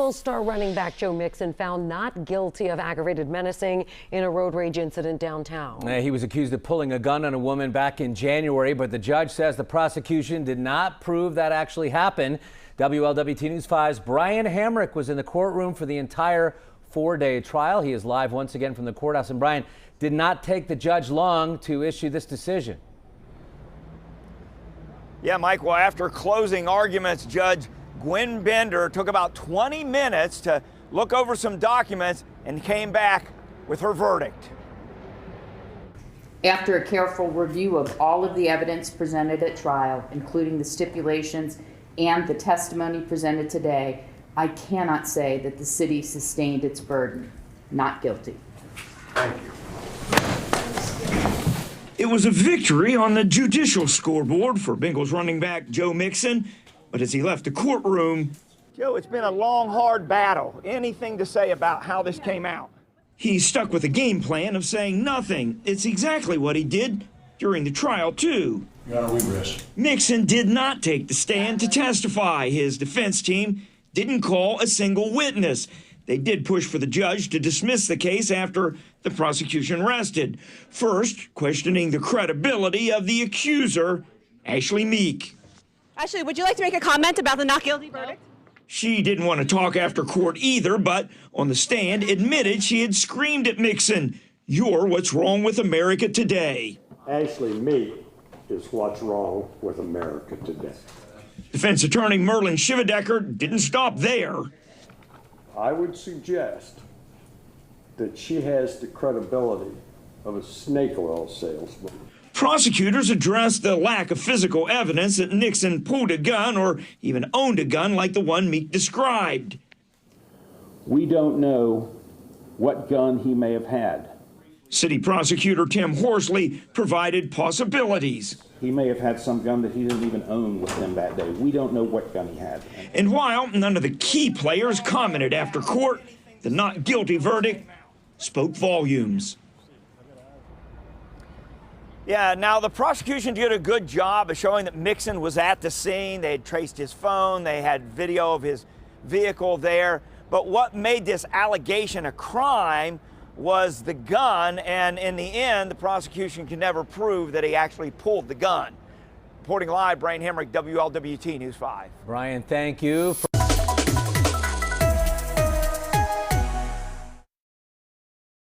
Bengals star running back Joe Mixon found not guilty of aggravated menacing in a road rage incident downtown. He was accused of pulling a gun on a woman back in January, but the judge says the prosecution did not prove that actually happened. WLWT News 5's Brian Hamrick was in the courtroom for the entire four-day trial. He is live once again from the courthouse. And Brian, did not take the judge long to issue this decision. Yeah, Mike, well, after closing arguments, Judge Gwen Bender took about 20 minutes to look over some documents and came back with her verdict. After a careful review of all of the evidence presented at trial, including the stipulations and the testimony presented today, I cannot say that the city sustained its burden. Not guilty. Thank you. It was a victory on the judicial scoreboard for Bengals running back Joe Mixon, but as he left the courtroom, Joe, it's been a long, hard battle. Anything to say about how this came out? he stuck with a game plan of saying nothing. It's exactly what he did during the trial, too. Your Honor, we rest. Mixon did not take the stand to testify. His defense team didn't call a single witness. They did push for the judge to dismiss the case after the prosecution rested. First, questioning the credibility of the accuser, Ashley Meek. Ashley, would you like to make a comment about the not guilty verdict? She didn't want to talk after court either, but on the stand admitted she had screamed at Mixon, "You're what's wrong with America today." Ashley Meek is what's wrong with America today. Defense attorney Merlin Shivadecker didn't stop there. I would suggest that she has the credibility of a snake oil salesman. Prosecutors addressed the lack of physical evidence that Nixon pulled a gun or even owned a gun like the one Meek described. We don't know what gun he may have had. City prosecutor Tim Horsley provided possibilities. He may have had some gun that he didn't even own with him that day. We don't know what gun he had. And while none of the key players commented after court, the not guilty verdict spoke volumes. Yeah, now the prosecution did a good job of showing that Mixon was at the scene. They had traced his phone. They had video of his vehicle there. But what made this allegation a crime was the gun, and in the end, the prosecution could never prove that he actually pulled the gun. Reporting live, Brian Hamrick, WLWT News 5. Brian, thank you.